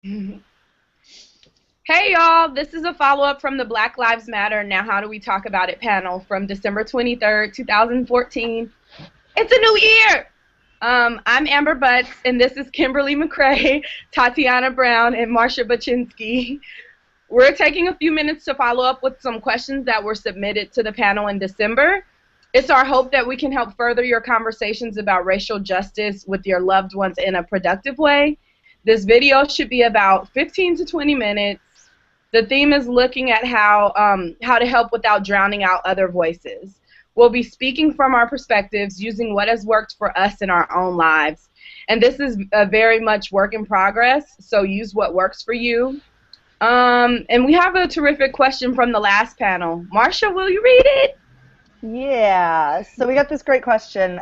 Hey y'all, this is a follow-up from the Black Lives Matter Now How Do We Talk About It panel from December 23rd, 2014. It's a new year! I'm Amber Butts, and this is Kimberly McCrae, Tatiana Brown, and Marsha Baczynski. We're taking a few minutes to follow up with some questions that were submitted to the panel in December. It's our hope that we can help further your conversations about racial justice with your loved ones in a productive way. This video should be about 15 to 20 minutes. The theme is looking at how to help without drowning out other voices. We'll be speaking from our perspectives, using what has worked for us in our own lives. And this is a very much work in progress, so use what works for you. And we have a terrific question from the last panel. Marsha, will you read it? Yeah, so we got this great question.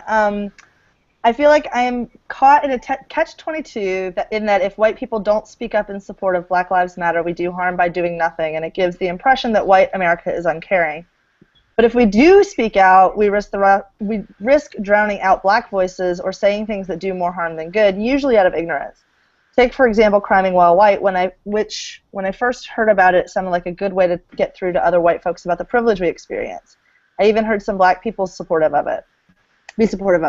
I feel like I am caught in a catch-22 in that if white people don't speak up in support of Black Lives Matter, we do harm by doing nothing, and it gives the impression that white America is uncaring. But if we do speak out, we risk drowning out black voices or saying things that do more harm than good, usually out of ignorance. Take, for example, criming while white, which when I first heard about it, sounded like a good way to get through to other white folks about the privilege we experience. I even heard some black people be supportive of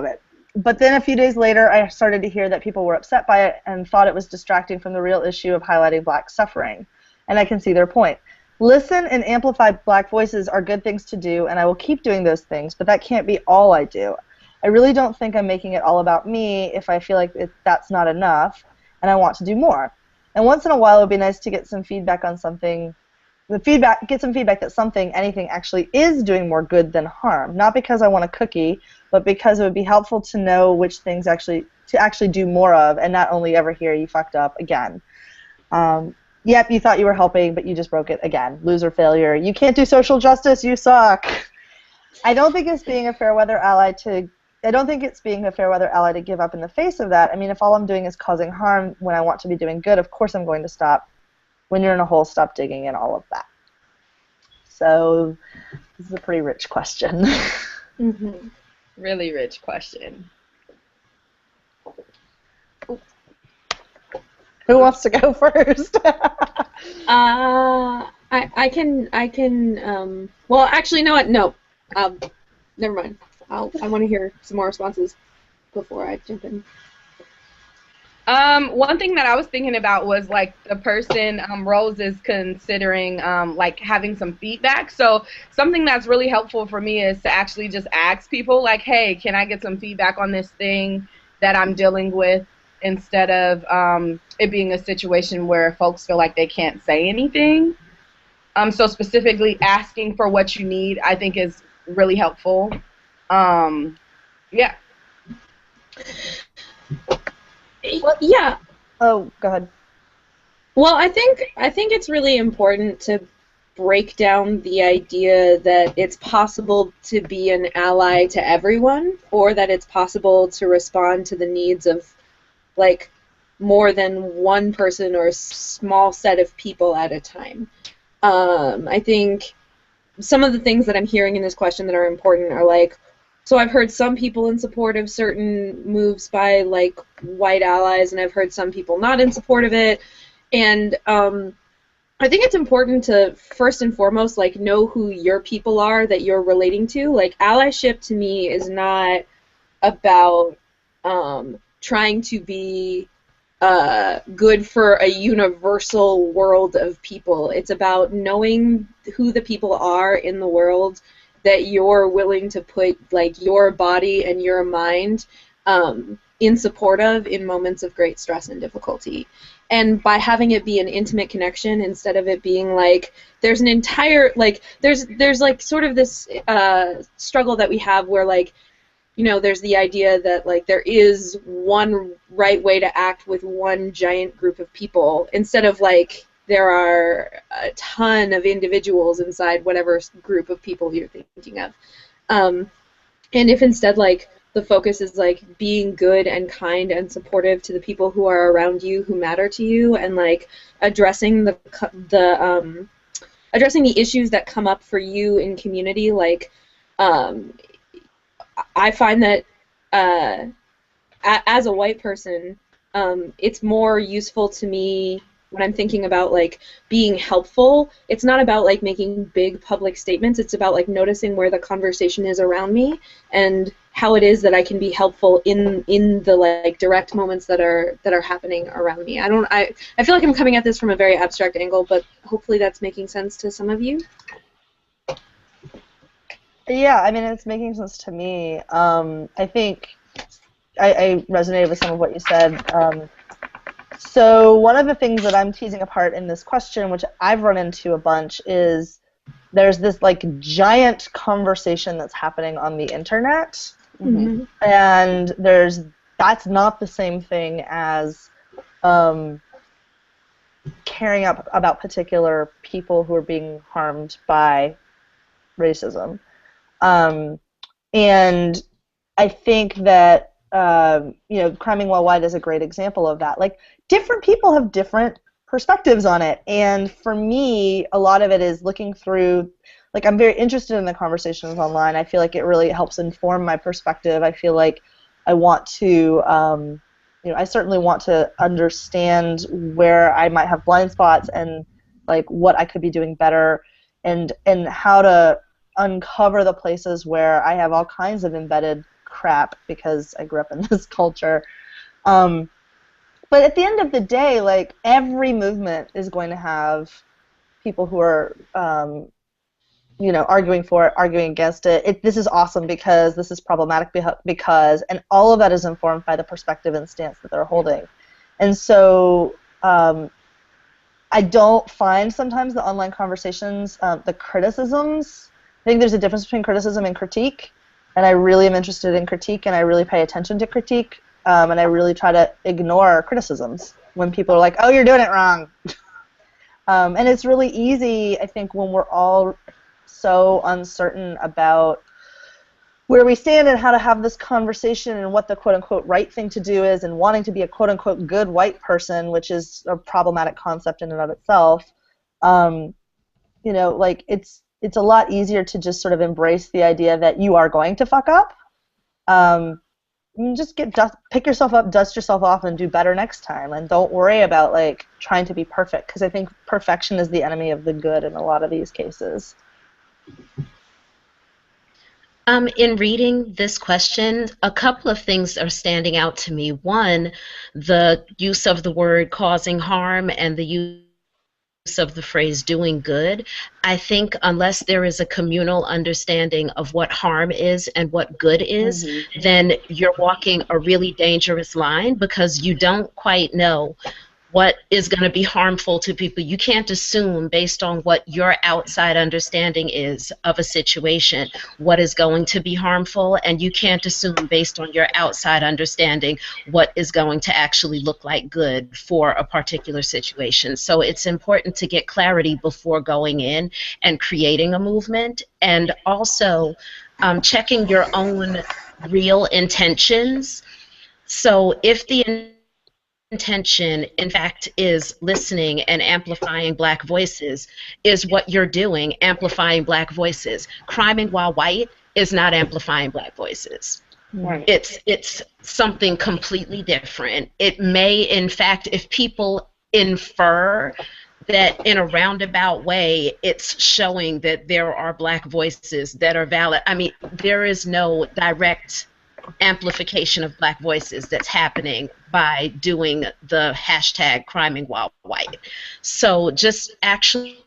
it. But then a few days later, I started to hear that people were upset by it and thought it was distracting from the real issue of highlighting black suffering. And I can see their point. Listen and amplify black voices are good things to do, and I will keep doing those things, but that can't be all I do. I really don't think I'm making it all about me if I feel like that's not enough, and I want to do more. And once in a while, it would be nice to get some feedback on something get some feedback that anything actually is doing more good than harm. Not because I want a cookie, but because it would be helpful to know which things to actually do more of, and not only ever hear you fucked up again. Yep, you thought you were helping, but you just broke it again. Loser failure. You can't do social justice. You suck. I don't think it's being a fair weather ally to. I don't think it's being a fair weather ally to give up in the face of that. I mean, if all I'm doing is causing harm when I want to be doing good, of course I'm going to stop. When you're in a hole, stop digging and all of that. So this is a pretty rich question. Mm-hmm. Really rich question. Who wants to go first? I can, well, actually, you know what? No. Never mind. I want to hear some more responses before I jump in. One thing that I was thinking about was like the person Rose is considering like having some feedback. So something that's really helpful for me is to actually just ask people like, hey, can I get some feedback on this thing that I'm dealing with, instead of it being a situation where folks feel like they can't say anything. So specifically asking for what you need, I think, is really helpful. Yeah. Well, yeah. Oh, go ahead. Well, I think it's really important to break down the idea that it's possible to be an ally to everyone, or that it's possible to respond to the needs of like more than one person or a small set of people at a time. I think some of the things that I'm hearing in this question that are important are like, so I've heard some people in support of certain moves by like white allies, and I've heard some people not in support of it. And I think it's important to first and foremost like know who your people are that you're relating to. Like allyship to me is not about trying to be good for a universal world of people. It's about knowing who the people are in the world that you're willing to put like your body and your mind in support of in moments of great stress and difficulty. And by having it be an intimate connection instead of it being like there's an entire like there's like sort of this struggle that we have where like, you know, there's the idea that like there is one right way to act with one giant group of people, instead of like there are a ton of individuals inside whatever group of people you're thinking of. And if instead like the focus is like being good and kind and supportive to the people who are around you, who matter to you, and like addressing addressing the issues that come up for you in community, like I find that as a white person, it's more useful to me when I'm thinking about like being helpful, it's not about like making big public statements. It's about like noticing where the conversation is around me and how it is that I can be helpful in the like direct moments that are happening around me. I feel like I'm coming at this from a very abstract angle, but hopefully that's making sense to some of you. Yeah, I mean, it's making sense to me. I think I resonated with some of what you said. So one of the things that I'm teasing apart in this question, which I've run into a bunch, is there's this like giant conversation that's happening on the internet, and that's not the same thing as caring about particular people who are being harmed by racism. And I think that Criming While White is a great example of that. Like, different people have different perspectives on it, and for me, a lot of it is looking through. Like, I'm very interested in the conversations online. I feel like it really helps inform my perspective. I feel like I want to, I certainly want to understand where I might have blind spots and like what I could be doing better, and how to uncover the places where I have all kinds of embedded crap because I grew up in this culture. But at the end of the day, like, every movement is going to have people who are, arguing for it, arguing against it. This is awesome because this is problematic because, and all of that is informed by the perspective and stance that they're holding. And so I don't find sometimes the online conversations, the criticisms. I think there's a difference between criticism and critique, and I really am interested in critique, and I really pay attention to critique, and I really try to ignore criticisms when people are like, oh, you're doing it wrong. And it's really easy, I think, when we're all so uncertain about where we stand and how to have this conversation and what the quote-unquote right thing to do is, and wanting to be a quote-unquote good white person, which is a problematic concept in and of itself. Like, it's a lot easier to just sort of embrace the idea that you are going to fuck up. Just pick yourself up, dust yourself off, and do better next time. And don't worry about like trying to be perfect, because I think perfection is the enemy of the good in a lot of these cases. In reading this question, a couple of things are standing out to me. One, the use of the word causing harm and the use of the phrase doing good. I think unless there is a communal understanding of what harm is and what good is, then you're walking a really dangerous line, because you don't quite know what is going to be harmful to people. You can't assume, based on what your outside understanding is of a situation, what is going to be harmful, and you can't assume, based on your outside understanding, what is going to actually look like good for a particular situation. So it's important to get clarity before going in and creating a movement, and also checking your own real intentions. So if the intention, in fact, is listening and amplifying Black voices, is what you're doing, amplifying Black voices. Criming While White is not amplifying Black voices. Right. It's something completely different. It may, in fact, if people infer that in a roundabout way, it's showing that there are Black voices that are valid. I mean, there is no direct amplification of Black voices that's happening by doing the hashtag Criming While White. So just actually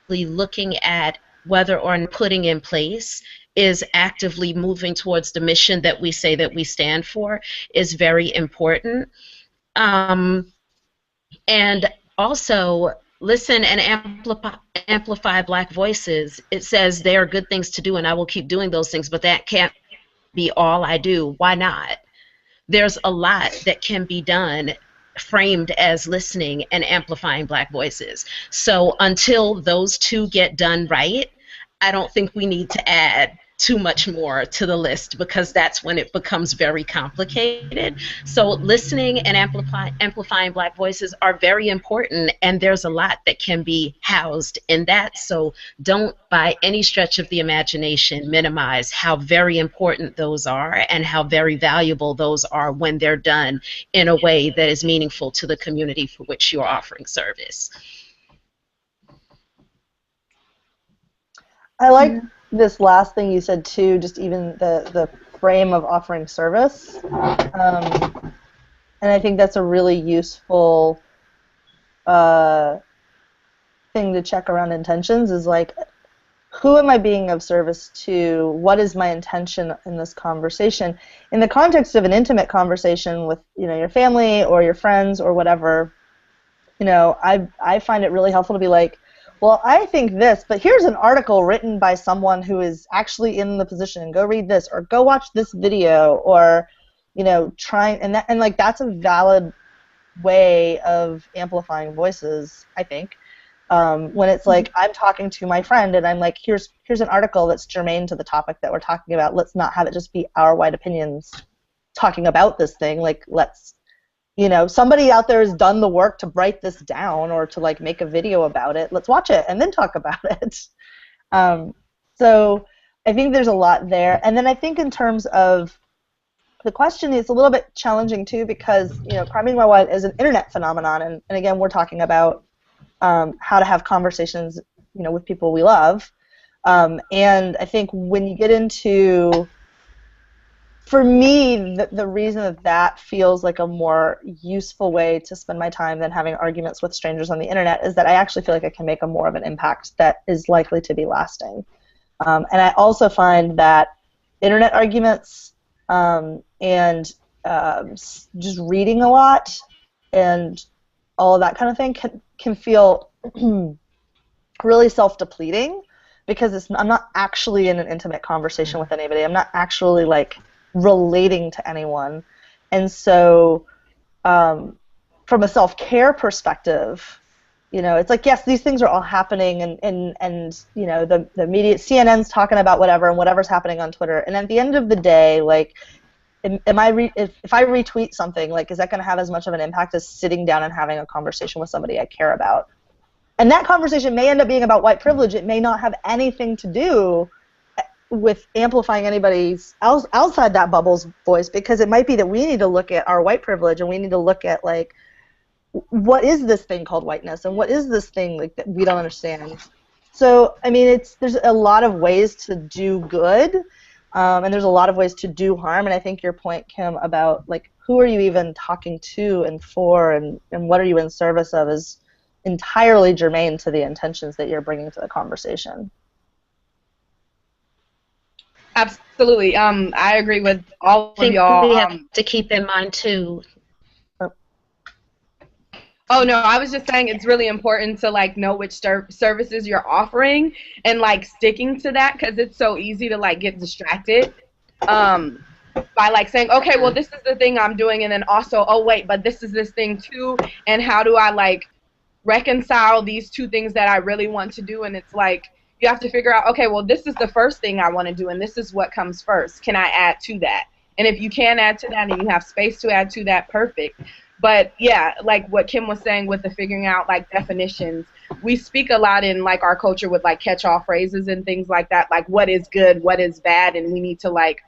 looking at whether or not putting in place is actively moving towards the mission that we say that we stand for is very important. And also listen and amplify Black voices. It says there are good things to do and I will keep doing those things, but that can't be all I do. Why not? There's a lot that can be done framed as listening and amplifying Black voices. So until those two get done right, I don't think we need to add too much more to the list, because that's when it becomes very complicated. So listening and amplifying Black voices are very important, and there's a lot that can be housed in that. So don't, by any stretch of the imagination, minimize how very important those are and how very valuable those are when they're done in a way that is meaningful to the community for which you're offering service. I like this last thing you said too, just even the frame of offering service. And I think that's a really useful thing to check around intentions, is like, who am I being of service to? What is my intention in this conversation? In the context of an intimate conversation with, your family or your friends or whatever, I find it really helpful to be like, well, I think this, but here's an article written by someone who is actually in the position. Go read this, or go watch this video, or, and that's a valid way of amplifying voices, I think. When it's like, I'm talking to my friend and I'm like, here's an article that's germane to the topic that we're talking about. Let's not have it just be our white opinions talking about this thing. Like, let's, somebody out there has done the work to write this down or to like make a video about it. Let's watch it and then talk about it. So I think there's a lot there. And then I think in terms of the question, is a little bit challenging too, because, Cry Me White is an internet phenomenon. And again, we're talking about how to have conversations, with people we love. And I think when you get into, for me, the reason that feels like a more useful way to spend my time than having arguments with strangers on the internet is that I actually feel like I can make a more of an impact that is likely to be lasting. And I also find that internet arguments and just reading a lot and all of that kind of thing can feel really self-depleting, because I'm not actually in an intimate conversation with anybody. I'm not actually like relating to anyone. And so from a self-care perspective, it's like, yes, these things are all happening, and the media, CNN's talking about whatever, and whatever's happening on Twitter. And at the end of the day, like, if I retweet something, like, is that going to have as much of an impact as sitting down and having a conversation with somebody I care about? And that conversation may end up being about white privilege. It may not have anything to do with amplifying anybody's outside that bubble's voice, because it might be that we need to look at our white privilege, and we need to look at, like, what is this thing called whiteness, and what is this thing, like, that we don't understand. So, I mean, there's a lot of ways to do good, and there's a lot of ways to do harm. And I think your point, Kim, about, like, who are you even talking to and for, and what are you in service of, is entirely germane to the intentions that you're bringing to the conversation. Absolutely. I agree with all I think of y'all. we have to keep in mind too. Oh no, I was just saying it's really important to like know which services you're offering and like sticking to that, because it's so easy to like get distracted by like saying, okay, well this is the thing I'm doing, and then also, oh wait, but this is this thing too, and how do I like reconcile these two things that I really want to do? And it's like, you have to figure out, okay, well, this is the first thing I want to do, and this is what comes first. Can I add to that? And if you can add to that and you have space to add to that, perfect. But, yeah, like what Kim was saying with the figuring out, like, definitions, we speak a lot in, like, our culture with, like, catch-all phrases and things like that, like what is good, what is bad, and we need to, like,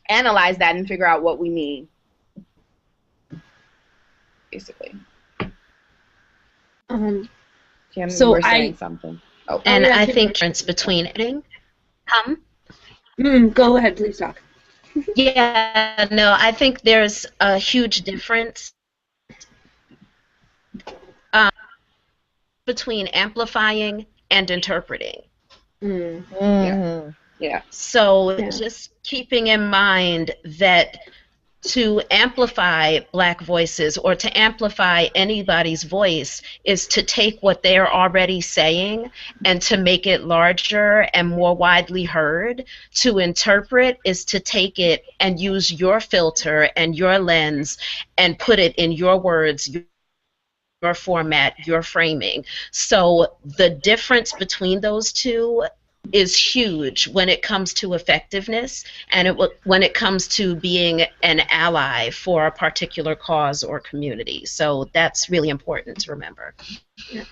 analyze that and figure out what we mean, basically. Kim, So you were saying something. Oh. And yeah, I think the difference between editing. Go ahead, please talk. Yeah, no, I think there's a huge difference between amplifying and interpreting. Yeah. So just keeping in mind that to amplify Black voices, or to amplify anybody's voice, is to take what they're already saying and to make it larger and more widely heard. To interpret is to take it and use your filter and your lens and put it in your words, your format, your framing. So the difference between those two is huge when it comes to effectiveness and when it comes to being an ally for a particular cause or community. So that's really important to remember. Yeah.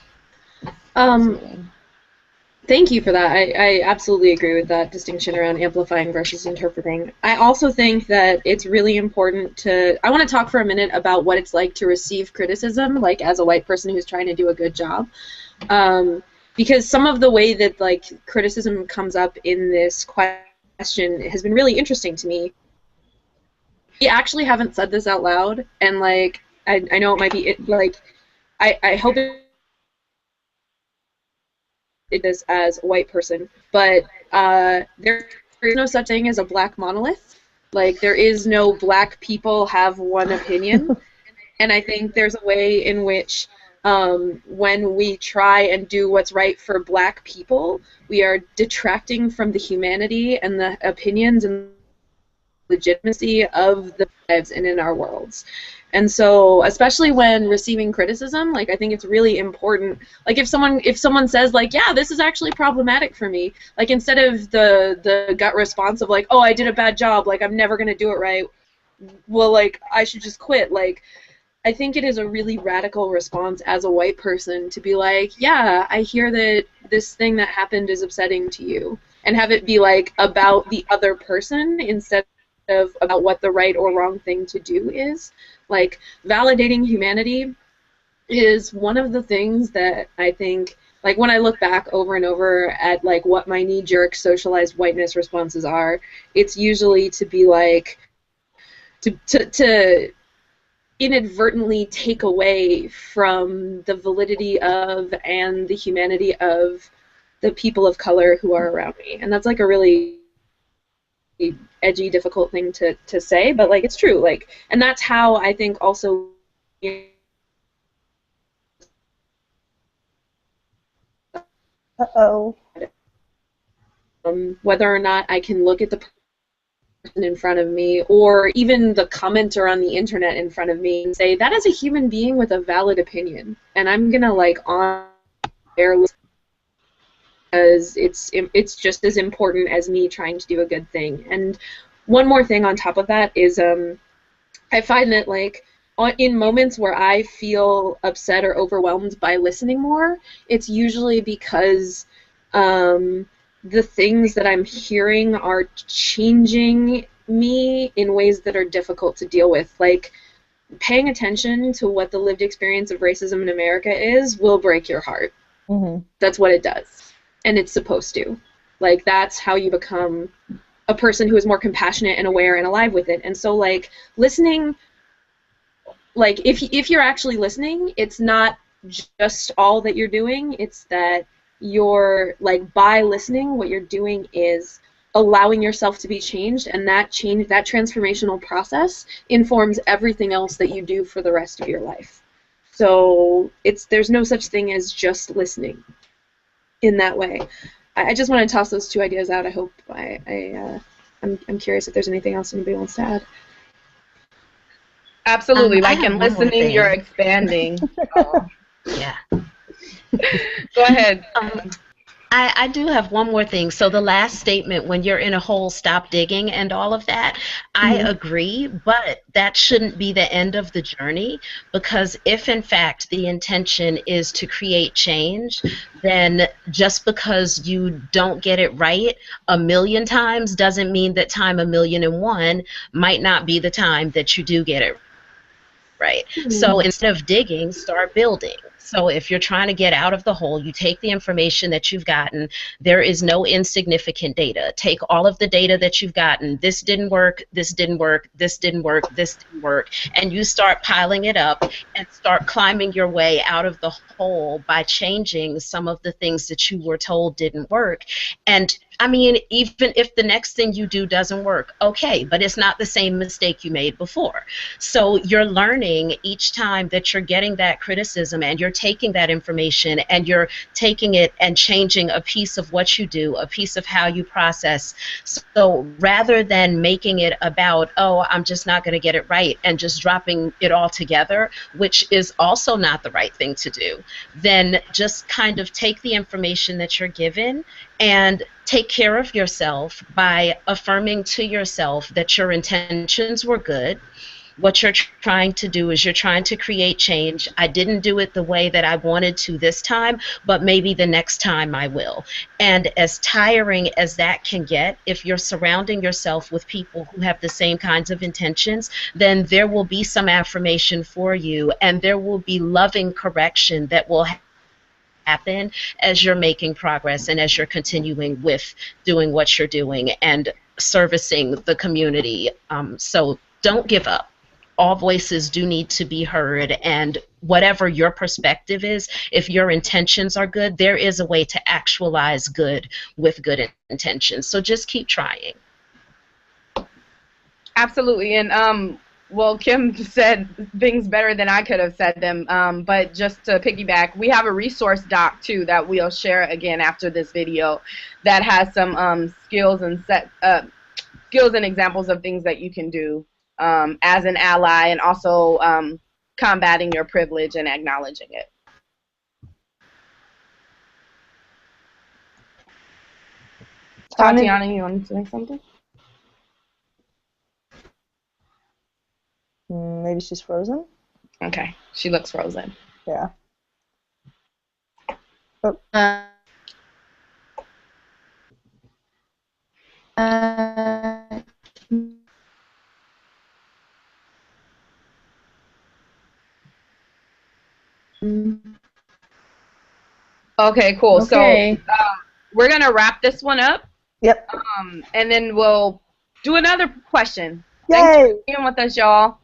Thank you for that. I absolutely agree with that distinction around amplifying versus interpreting. I also think that it's really important to, I want to talk for a minute about what it's like to receive criticism, like as a white person who's trying to do a good job. Because some of the way that like criticism comes up in this question has been really interesting to me. We actually haven't said this out loud, and like I know it might be like I hope it is as a white person, but there is no such thing as a black monolith. Like there is no black people have one opinion, and I think there's a way in which when we try and do what's right for black people, we are detracting from the humanity and the opinions and legitimacy of the lives and in our worlds. And so, especially when receiving criticism, like I think it's really important. Like if someone says like, yeah, this is actually problematic for me, like instead of the gut response of like, oh, I did a bad job, like I'm never gonna do it right, well, like I should just quit. Like I think it is a really radical response as a white person to be like, yeah, I hear that this thing that happened is upsetting to you, and have it be like about the other person instead of about what the right or wrong thing to do is. Like validating humanity is one of the things that I think, like when I look back over and over at like what my knee-jerk socialized whiteness responses are, it's usually to be like to inadvertently take away from the validity of and the humanity of the people of color who are around me. And that's like a really edgy, difficult thing to say, but like it's true. Like, and that's how I think also whether or not I can look at the person in front of me or even the commenter on the internet in front of me and say that is a human being with a valid opinion, and I'm gonna like on air because it's just as important as me trying to do a good thing. And one more thing on top of that is I find that like in moments where I feel upset or overwhelmed by listening more, it's usually because the things that I'm hearing are changing me in ways that are difficult to deal with. Like paying attention to what the lived experience of racism in America is will break your heart. Mm-hmm. That's what it does. And it's supposed to. Like, that's how you become a person who is more compassionate and aware and alive with it. And so, like, listening, like, if you're actually listening, it's not just all that you're doing. It's that you're, like, by listening, what you're doing is allowing yourself to be changed, and that change, that transformational process informs everything else that you do for the rest of your life. So there's no such thing as just listening in that way. I just want to toss those two ideas out. I hope I'm curious if there's anything else anybody wants to add. Absolutely. Like in listening, you're expanding. Yeah. Go ahead. I do have one more thing. So the last statement, when you're in a hole, stop digging and all of that, I agree, but that shouldn't be the end of the journey, because if in fact the intention is to create change, then just because you don't get it right 1,000,000 times doesn't mean that time 1,000,001 might not be the time that you do get it right. So instead of digging, start building. So if you're trying to get out of the hole, you take the information that you've gotten. There is no insignificant data. Take all of the data that you've gotten. This didn't work, this didn't work, this didn't work, this didn't work. And you start piling it up and start climbing your way out of the hole by changing some of the things that you were told didn't work. And I mean, even if the next thing you do doesn't work, okay, but it's not the same mistake you made before. So you're learning each time that you're getting that criticism, and you're taking that information and you're taking it and changing a piece of what you do, a piece of how you process. So rather than making it about, oh, I'm just not going to get it right, and just dropping it all together, which is also not the right thing to do, then just kind of take the information that you're given and take care of yourself by affirming to yourself that your intentions were good. What you're trying to do is you're trying to create change. I didn't do it the way that I wanted to this time, but maybe the next time I will. And as tiring as that can get, if you're surrounding yourself with people who have the same kinds of intentions, then there will be some affirmation for you, and there will be loving correction that will happen as you're making progress and as you're continuing with doing what you're doing and servicing the community. So don't give up. All voices do need to be heard, and whatever your perspective is, if your intentions are good, there is a way to actualize good with good intentions. So just keep trying. Absolutely. And well, Kim said things better than I could have said them. But just to piggyback, we have a resource doc too that we'll share again after this video that has some skills and skills and examples of things that you can do as an ally, and also combating your privilege and acknowledging it. Tatiana, you want to say something? Maybe she's frozen? Okay, she looks frozen. Yeah. Oh. Okay, cool. Okay. So we're going to wrap this one up. Yep. And then we'll do another question. Yay! Thanks for being with us, y'all.